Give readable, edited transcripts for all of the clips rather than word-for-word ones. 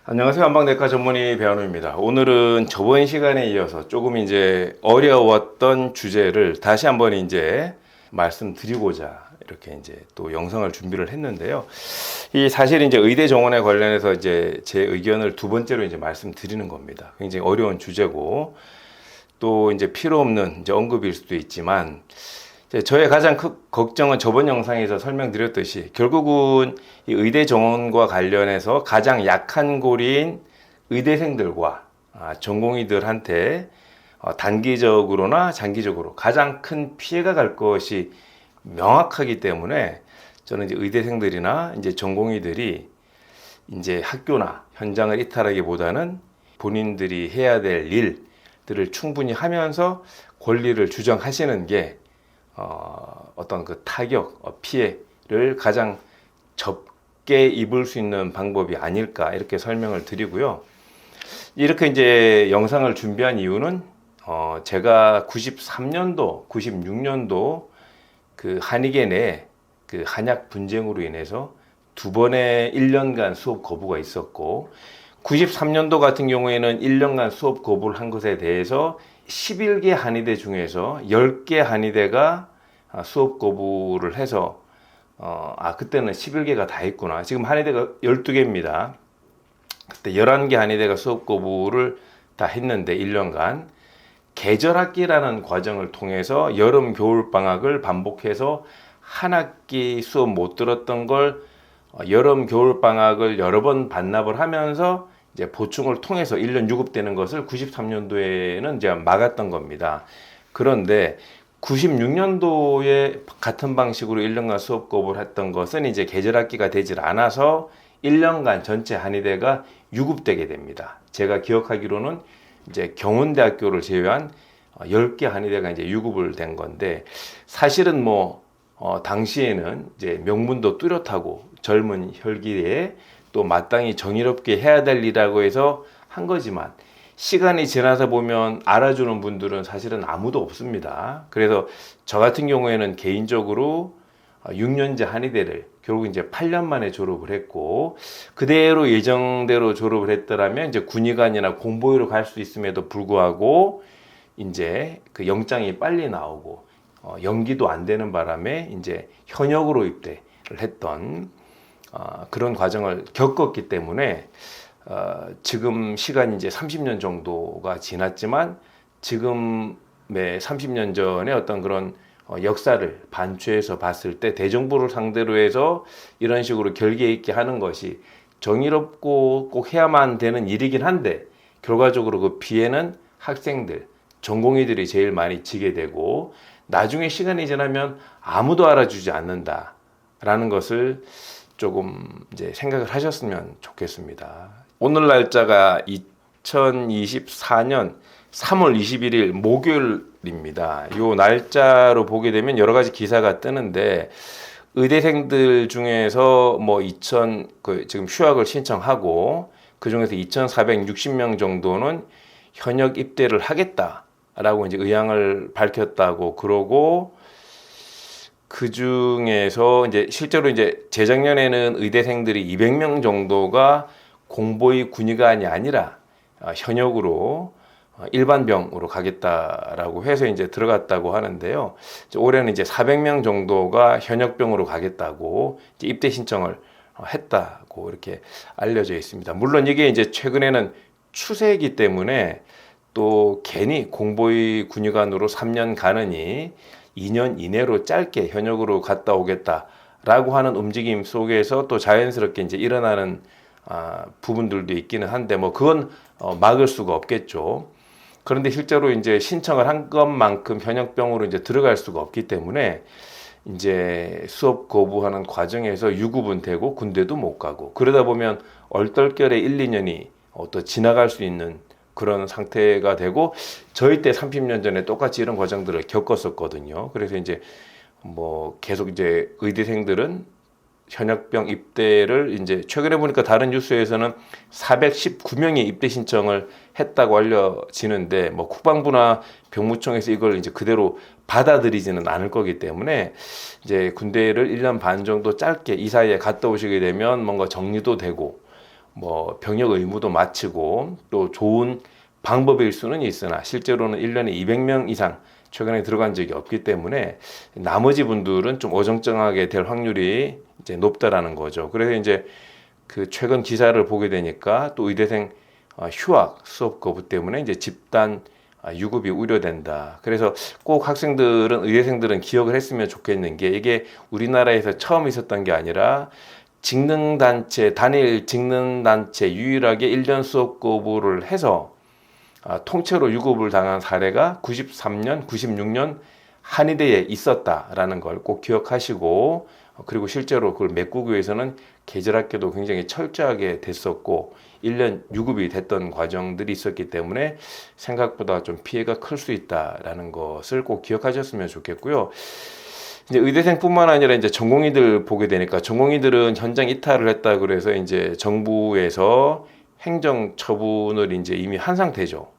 안녕하세요. 한방내과 전문의 배한우입니다. 오늘은 저번 시간에 이어서 조금 이제 어려웠던 주제를 다시 한번 이제 말씀드리고자 이렇게 이제 또 영상을 준비를 했는데요. 이 사실 이제 의대 정원에 관련해서 이제 제 의견을 두 번째로 이제 말씀드리는 겁니다. 굉장히 어려운 주제고 또 이제 필요 없는 이제 언급일 수도 있지만 저의 가장 큰 걱정은 저번 영상에서 설명드렸듯이 결국은 이 의대 정원과 관련해서 가장 약한 고리인 의대생들과 전공의들한테 단기적으로나 장기적으로 가장 큰 피해가 갈 것이 명확하기 때문에 저는 이제 의대생들이나 이제 전공의들이 이제 학교나 현장을 이탈하기보다는 본인들이 해야 될 일들을 충분히 하면서 권리를 주장하시는 게 어떤 그 타격, 피해를 가장 적게 입을 수 있는 방법이 아닐까 이렇게 설명을 드리고요. 이렇게 이제 영상을 준비한 이유는 제가 93년도, 96년도 그 한의계 내 그 한약 분쟁으로 인해서 두 번의 1년간 수업 거부가 있었고 93년도 같은 경우에는 1년간 수업 거부를 한 것에 대해서 11개 한의대 중에서 10개 한의대가 수업 거부를 해서 그때는 11개가 다 했구나. 지금 한의대가 12개입니다. 그때 11개 한의대가 수업 거부를 다 했는데 1년간 계절학기라는 과정을 통해서 여름 겨울 방학을 반복해서 한 학기 수업 못 들었던 걸 여름 겨울 방학을 여러 번 반납을 하면서 이제 보충을 통해서 1년 유급되는 것을 93년도에는 이제 막았던 겁니다. 그런데 96년도에 같은 방식으로 1년간 수업 거부를 했던 것은 이제 계절학기가 되질 않아서 1년간 전체 한의대가 유급되게 됩니다. 제가 기억하기로는 이제 경운대학교를 제외한 10개 한의대가 이제 유급을 된 건데 사실은 당시에는 이제 명분도 뚜렷하고 젊은 혈기에 또 마땅히 정의롭게 해야 될 일이라고 해서 한 거지만 시간이 지나서 보면 알아주는 분들은 사실은 아무도 없습니다. 그래서 저 같은 경우에는 개인적으로 6년제 한의대를 결국 이제 8년 만에 졸업을 했고 그대로 예정대로 졸업을 했더라면 이제 군의관이나 공보위로 갈 수 있음에도 불구하고 이제 그 영장이 빨리 나오고 연기도 안 되는 바람에 이제 현역으로 입대를 했던 그런 과정을 겪었기 때문에 지금 시간이 이제 30년 정도가 지났지만 지금의 30년 전에 어떤 그런 역사를 반추해서 봤을 때 대정부를 상대로 해서 이런 식으로 결계 있게 하는 것이 정의롭고 꼭 해야만 되는 일이긴 한데 결과적으로 그 피해는 학생들, 전공의들이 제일 많이 지게 되고 나중에 시간이 지나면 아무도 알아주지 않는다라는 것을 조금 이제 생각을 하셨으면 좋겠습니다. 오늘 날짜가 2024년 3월 21일 목요일입니다. 이 날짜로 보게 되면 여러 가지 기사가 뜨는데 의대생들 중에서 지금 휴학을 신청하고 그 중에서 2,460명 정도는 현역 입대를 하겠다라고 이제 의향을 밝혔다고 그러고 그 중에서 이제 실제로 이제 재작년에는 의대생들이 200명 정도가 공보위 군의관이 아니라 현역으로 일반병으로 가겠다라고 해서 이제 들어갔다고 하는데요. 올해는 이제 400명 정도가 현역병으로 가겠다고 이제 입대 신청을 했다고 이렇게 알려져 있습니다. 물론 이게 이제 최근에는 추세이기 때문에 또 괜히 공보위 군의관으로 3년 가느니 2년 이내로 짧게 현역으로 갔다 오겠다라고 하는 움직임 속에서 또 자연스럽게 이제 일어나는 부분들도 있기는 한데 그건 막을 수가 없겠죠. 그런데 실제로 이제 신청을 한 것만큼 현역병으로 이제 들어갈 수가 없기 때문에 이제 수업 거부하는 과정에서 유급은 되고 군대도 못 가고 그러다 보면 얼떨결에 1, 2년이 또 지나갈 수 있는 그런 상태가 되고 저희 때 30년 전에 똑같이 이런 과정들을 겪었었거든요. 그래서 이제 계속 이제 의대생들은 현역병 입대를 이제 최근에 보니까 다른 뉴스에서는 419명이 입대 신청을 했다고 알려지는데 국방부나 병무청에서 이걸 이제 그대로 받아들이지는 않을 거기 때문에 이제 군대를 1년 반 정도 짧게 이 사이에 갔다 오시게 되면 뭔가 정리도 되고 뭐 병역 의무도 마치고 또 좋은 방법일 수는 있으나 실제로는 1년에 200명 이상 최근에 들어간 적이 없기 때문에 나머지 분들은 좀 어정쩡하게 될 확률이 이제 높다라는 거죠. 그래서 이제 그 최근 기사를 보게 되니까 또 의대생 휴학 수업 거부 때문에 이제 집단 유급이 우려된다. 그래서 꼭 학생들은 의대생들은 기억을 했으면 좋겠는 게 이게 우리나라에서 처음 있었던 게 아니라 직능단체 단일 직능단체 유일하게 1년 수업 거부를 해서 통째로 유급을 당한 사례가 93년, 96년 한의대에 있었다라는 걸 꼭 기억하시고 그리고 실제로 그걸 메꾸기 위해서는 계절학교도 굉장히 철저하게 됐었고 1년 유급이 됐던 과정들이 있었기 때문에 생각보다 좀 피해가 클 수 있다라는 것을 꼭 기억하셨으면 좋겠고요. 이제 의대생뿐만 아니라 이제 전공의들 보게 되니까 전공의들은 현장 이탈을 했다 그래서 이제 정부에서 행정 처분을 이제 이미 한 상태죠.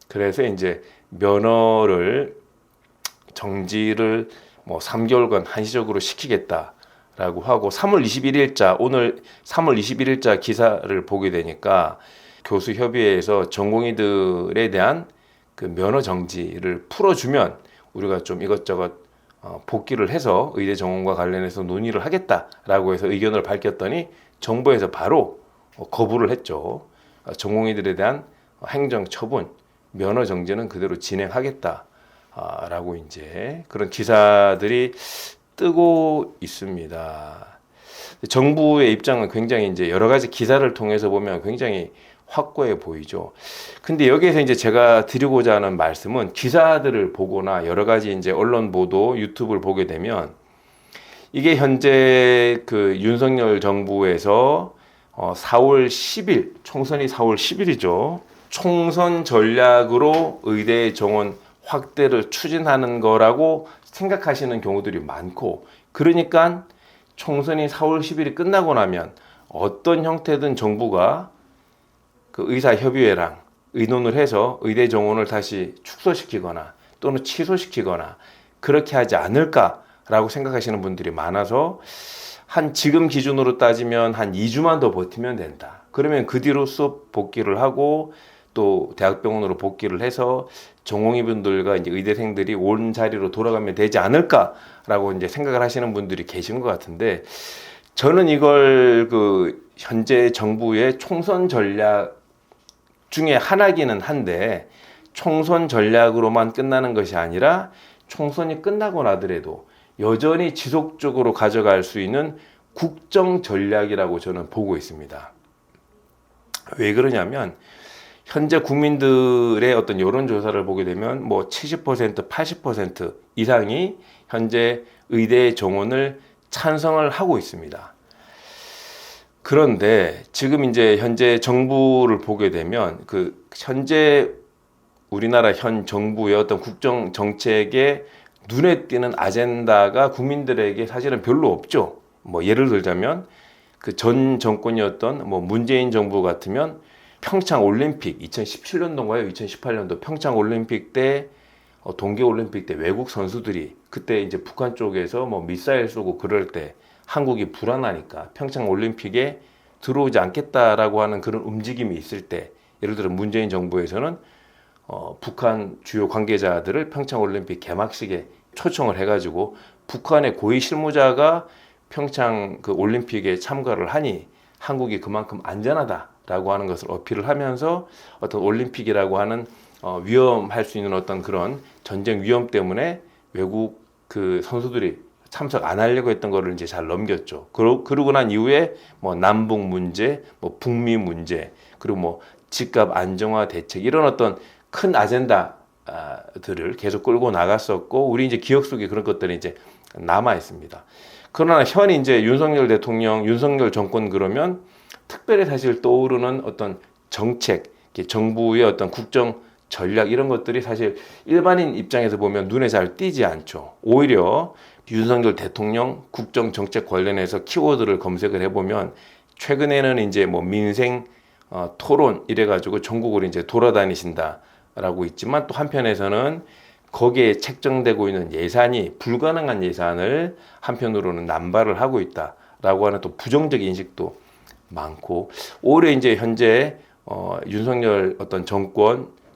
그래서 이제 면허를 정지를 뭐 3개월간 한시적으로 시키겠다라고 하고 3월 21일자 오늘 3월 21일자 기사를 보게 되니까 교수협의회에서 전공의들에 대한 그 면허 정지를 풀어주면 우리가 좀 이것저것 복귀를 해서 의대 정원과 관련해서 논의를 하겠다라고 해서 의견을 밝혔더니 정부에서 바로 거부를 했죠. 전공의들에 대한 행정 처분, 면허 정지는 그대로 진행하겠다라고 이제 그런 기사들이 뜨고 있습니다. 정부의 입장은 굉장히 이제 여러 가지 기사를 통해서 보면 굉장히 확고해 보이죠. 근데 여기에서 이제 제가 드리고자 하는 말씀은 기사들을 보거나 여러 가지 이제 언론 보도, 유튜브를 보게 되면 이게 현재 그 윤석열 정부에서 4월 10일, 총선이 4월 10일이죠. 총선 전략으로 의대 정원 확대를 추진하는 거라고 생각하시는 경우들이 많고, 그러니까 총선이 4월 10일이 끝나고 나면 어떤 형태든 정부가 그 의사협의회랑 의논을 해서 의대 정원을 다시 축소시키거나 또는 취소시키거나 그렇게 하지 않을까라고 생각하시는 분들이 많아서 한 지금 기준으로 따지면 한 2주만 더 버티면 된다. 그러면 그 뒤로 수업 복귀를 하고 또 대학병원으로 복귀를 해서 전공의분들과 이제 의대생들이 온 자리로 돌아가면 되지 않을까라고 이제 생각을 하시는 분들이 계신 것 같은데, 저는 이걸 그 현재 정부의 총선 전략 중에 하나기는 한데 총선 전략으로만 끝나는 것이 아니라 총선이 끝나고 나더라도 여전히 지속적으로 가져갈 수 있는 국정 전략이라고 저는 보고 있습니다. 왜 그러냐면 현재 국민들의 어떤 여론조사를 보게 되면 뭐 70%, 80% 이상이 현재 의대 정원을 찬성을 하고 있습니다. 그런데 지금 이제 현재 정부를 보게 되면 그 현재 우리나라 현 정부의 어떤 국정 정책에 눈에 띄는 아젠다가 국민들에게 사실은 별로 없죠. 뭐 예를 들자면 그 전 정권이었던 뭐 문재인 정부 같으면 평창 올림픽 2017년도인가요? 2018년도 평창 올림픽 때 동계 올림픽 때 외국 선수들이 그때 이제 북한 쪽에서 뭐 미사일 쏘고 그럴 때 한국이 불안하니까 평창 올림픽에 들어오지 않겠다라고 하는 그런 움직임이 있을 때, 예를 들어 문재인 정부에서는 북한 주요 관계자들을 평창 올림픽 개막식에 초청을 해가지고 북한의 고위 실무자가 평창 그 올림픽에 참가를 하니 한국이 그만큼 안전하다라고 하는 것을 어필을 하면서 어떤 올림픽이라고 하는 위험할 수 있는 어떤 그런 전쟁 위험 때문에 외국 그 선수들이 참석 안 하려고 했던 거를 이제 잘 넘겼죠. 그러고 난 이후에 뭐 남북 문제, 뭐 북미 문제, 그리고 뭐 집값 안정화 대책 이런 어떤 큰 아젠다들을 계속 끌고 나갔었고, 우리 이제 기억 속에 그런 것들이 이제 남아 있습니다. 그러나 현 이제 윤석열 대통령, 윤석열 정권 그러면 특별히 사실 떠오르는 어떤 정책, 정부의 어떤 국정 전략 이런 것들이 사실 일반인 입장에서 보면 눈에 잘 띄지 않죠. 오히려 윤석열 대통령 국정 정책 관련해서 키워드를 검색을 해보면 최근에는 이제 뭐 민생 토론 이래가지고 전국으로 이제 돌아다니신다라고 있지만, 또 한편에서는 거기에 책정되고 있는 예산이 불가능한 예산을 한편으로는 남발을 하고 있다라고 하는 또 부정적 인식도 많고 오히려 이제 현재 윤석열 어떤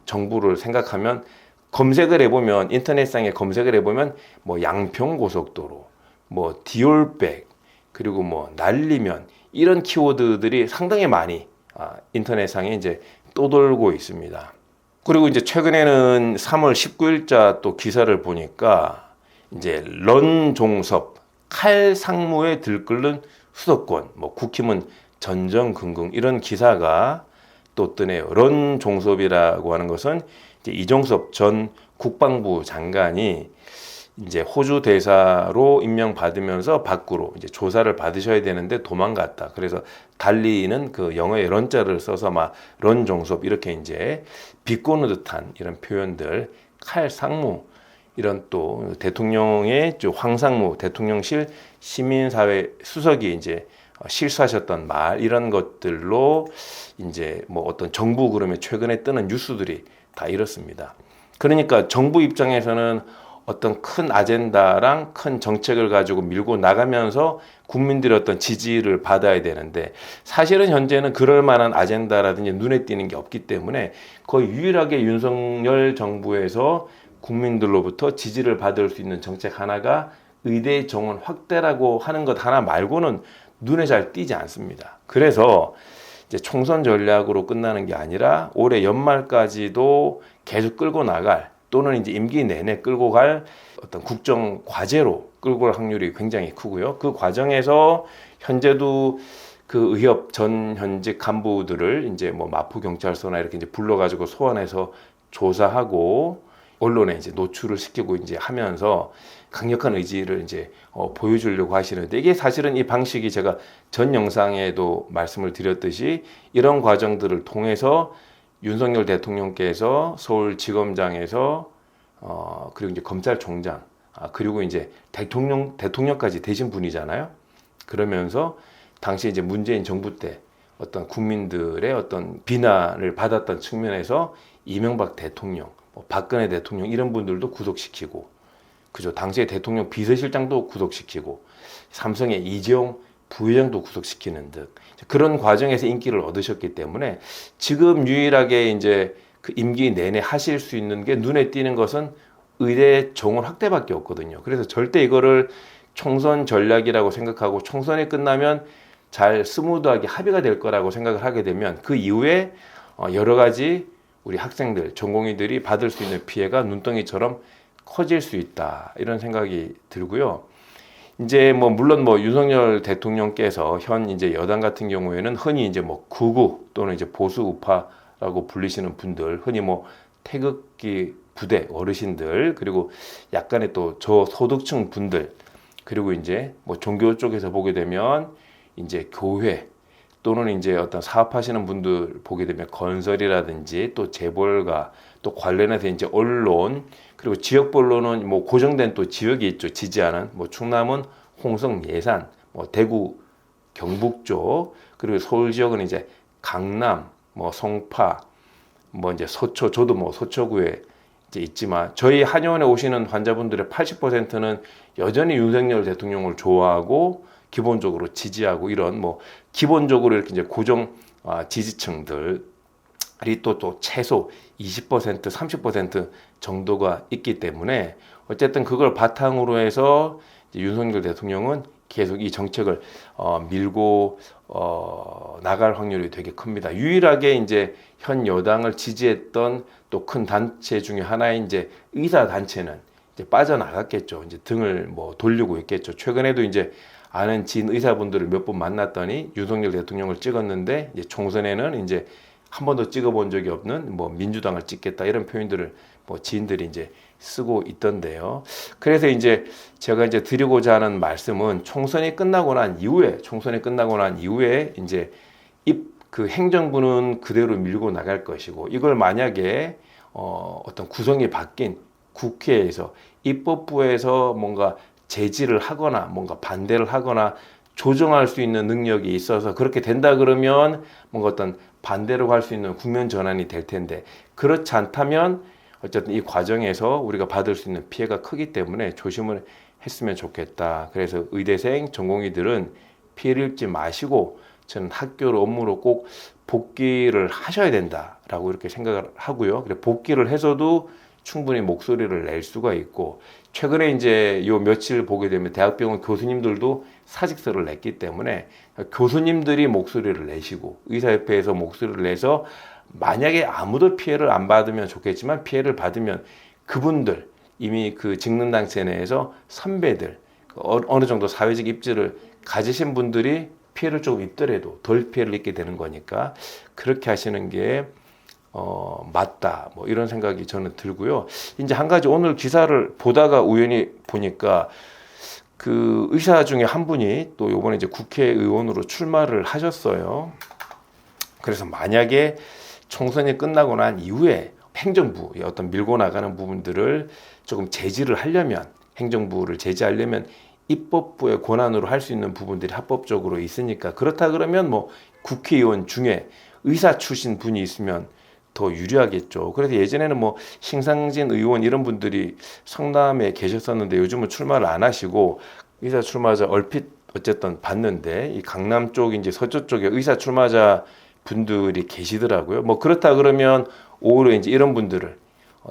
정부를 생각하면 검색을 해보면 인터넷상에 검색을 해보면 뭐 양평고속도로, 뭐 디올백, 그리고 뭐 날리면 이런 키워드들이 상당히 많이 인터넷상에 이제 떠돌고 있습니다. 그리고 이제 최근에는 3월 19일자 또 기사를 보니까 이제 런종섭 칼상무에 들끓는 수도권, 뭐 국힘은 전전긍긍 이런 기사가 또 뜨네요. 런종섭이라고 하는 것은 이제 이종섭 전 국방부 장관이 이제 호주 대사로 임명받으면서 밖으로 이제 조사를 받으셔야 되는데 도망갔다. 그래서 달리는 그 영어의 런자를 써서 막 런종섭 이렇게 이제 비꼬는 듯한 이런 표현들, 칼상무 이런 또 대통령의 황상무 대통령실 시민사회 수석이 이제 실수하셨던 말 이런 것들로 이제 뭐 어떤 정부 그러면 최근에 뜨는 뉴스들이 다 이렇습니다. 그러니까 정부 입장에서는 어떤 큰 아젠다랑 큰 정책을 가지고 밀고 나가면서 국민들의 어떤 지지를 받아야 되는데 사실은 현재는 그럴 만한 아젠다라든지 눈에 띄는 게 없기 때문에 거의 유일하게 윤석열 정부에서 국민들로부터 지지를 받을 수 있는 정책 하나가 의대 정원 확대라고 하는 것 하나 말고는 눈에 잘 띄지 않습니다. 그래서 이제 총선 전략으로 끝나는 게 아니라 올해 연말까지도 계속 끌고 나갈 또는 이제 임기 내내 끌고 갈 어떤 국정 과제로 끌고 갈 확률이 굉장히 크고요. 그 과정에서 현재도 그 의협 전 현직 간부들을 이제 뭐 마포경찰서나 이렇게 이제 불러가지고 소환해서 조사하고 언론에 이제 노출을 시키고 이제 하면서 강력한 의지를 이제 보여주려고 하시는데 이게 사실은 이 방식이 제가 전 영상에도 말씀을 드렸듯이 이런 과정들을 통해서 윤석열 대통령께서 서울지검장에서 그리고 이제 검찰총장 그리고 이제 대통령까지 되신 분이잖아요. 그러면서 당시 이제 문재인 정부 때 어떤 국민들의 어떤 비난을 받았던 측면에서 이명박 대통령, 박근혜 대통령 이런 분들도 구속시키고, 그죠? 당시에 대통령 비서실장도 구속시키고, 삼성의 이재용 부회장도 구속시키는 등 그런 과정에서 인기를 얻으셨기 때문에 지금 유일하게 이제 그 임기 내내 하실 수 있는 게 눈에 띄는 것은 의대 정원 확대밖에 없거든요. 그래서 절대 이거를 총선 전략이라고 생각하고 총선이 끝나면 잘 스무드하게 합의가 될 거라고 생각을 하게 되면 그 이후에 여러 가지 우리 학생들, 전공의들이 받을 수 있는 피해가 눈덩이처럼 커질 수 있다 이런 생각이 들고요. 이제 뭐 물론 뭐 윤석열 대통령께서 현 이제 여당 같은 경우에는 흔히 이제 뭐 극우 또는 이제 보수 우파라고 불리시는 분들, 흔히 뭐 태극기 부대 어르신들, 그리고 약간의 또 저소득층 분들, 그리고 이제 뭐 종교 쪽에서 보게 되면 이제 교회 또는 이제 어떤 사업하시는 분들 보게 되면 건설이라든지 또 재벌가 또 관련해서 이제 언론 그리고 지역별로는 뭐 고정된 또 지역이 있죠. 지지하는 뭐 충남은 홍성 예산, 뭐 대구 경북 쪽, 그리고 서울 지역은 이제 강남, 뭐 송파, 뭐 이제 서초, 저도 뭐 서초구에 이제 있지만 저희 한의원에 오시는 환자분들의 80%는 여전히 윤석열 대통령을 좋아하고 기본적으로 지지하고 이런 뭐 기본적으로 이렇게 이제 고정 지지층들이 또 최소 20% 30% 정도가 있기 때문에 어쨌든 그걸 바탕으로 해서 이제 윤석열 대통령은 계속 이 정책을 밀고 나갈 확률이 되게 큽니다. 유일하게 이제 현 여당을 지지했던 또 큰 단체 중에 하나인 이제 의사 단체는 이제 빠져나갔겠죠. 이제 등을 뭐 돌리고 있겠죠. 최근에도 이제 아는 진 의사분들을 몇 번 만났더니 윤석열 대통령을 찍었는데 이제 총선에는 이제 한 번도 찍어본 적이 없는 뭐 민주당을 찍겠다 이런 표현들을 뭐 지인들이 이제 쓰고 있던데요. 그래서 이제 제가 이제 드리고자 하는 말씀은 총선이 끝나고 난 이후에 이제 그 행정부는 그대로 밀고 나갈 것이고 이걸 만약에 어떤 구성이 바뀐 국회에서 입법부에서 뭔가 제지를 하거나 뭔가 반대를 하거나 조정할 수 있는 능력이 있어서 그렇게 된다 그러면 뭔가 어떤 반대로 할 수 있는 국면 전환이 될 텐데 그렇지 않다면 어쨌든 이 과정에서 우리가 받을 수 있는 피해가 크기 때문에 조심을 했으면 좋겠다. 그래서 의대생, 전공의들은 피해를 입지 마시고 저는 학교로 업무로 꼭 복귀를 하셔야 된다라고 이렇게 생각을 하고요. 그래 복귀를 해서도 충분히 목소리를 낼 수가 있고, 최근에 이제 요 며칠 보게 되면 대학병원 교수님들도 사직서를 냈기 때문에 교수님들이 목소리를 내시고 의사협회에서 목소리를 내서 만약에 아무도 피해를 안 받으면 좋겠지만 피해를 받으면 그분들 이미 그 직능단체 내에서 선배들 어느 정도 사회적 입지를 가지신 분들이 피해를 조금 입더라도 덜 피해를 입게 되는 거니까 그렇게 하시는 게 맞다. 뭐 이런 생각이 저는 들고요. 이제 한 가지 오늘 기사를 보다가 우연히 보니까 그 의사 중에 한 분이 또 요번에 이제 국회의원으로 출마를 하셨어요. 그래서 만약에 총선이 끝나고 난 이후에 행정부의 어떤 밀고 나가는 부분들을 조금 제지를 하려면, 행정부를 제지하려면 입법부의 권한으로 할 수 있는 부분들이 합법적으로 있으니까, 그렇다 그러면 뭐 국회의원 중에 의사 출신 분이 있으면 더 유리하겠죠. 그래서 예전에는 뭐 신상진 의원 이런 분들이 성남에 계셨었는데 요즘은 출마를 안 하시고 의사 출마자 얼핏 어쨌든 봤는데 이 강남 쪽 이제 서쪽 쪽에 의사 출마자 분들이 계시더라고요. 뭐 그렇다 그러면 오히려 이제 이런 분들을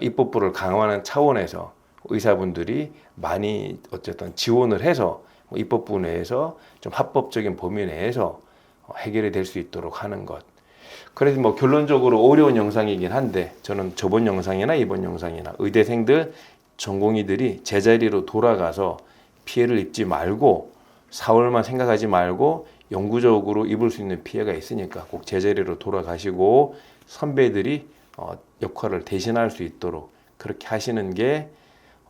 입법부를 강화하는 차원에서 의사분들이 많이 어쨌든 지원을 해서 입법부 내에서 좀 합법적인 범위 내에서 해결이 될 수 있도록 하는 것. 그래서 뭐 결론적으로 어려운 영상이긴 한데 저는 저번 영상이나 이번 영상이나 의대생들 전공의들이 제자리로 돌아가서 피해를 입지 말고 4월만 생각하지 말고 영구적으로 입을 수 있는 피해가 있으니까 꼭 제자리로 돌아가시고 선배들이 역할을 대신할 수 있도록 그렇게 하시는 게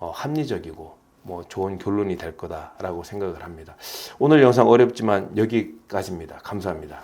합리적이고 뭐 좋은 결론이 될 거다라고 생각을 합니다. 오늘 영상 어렵지만 여기까지입니다. 감사합니다.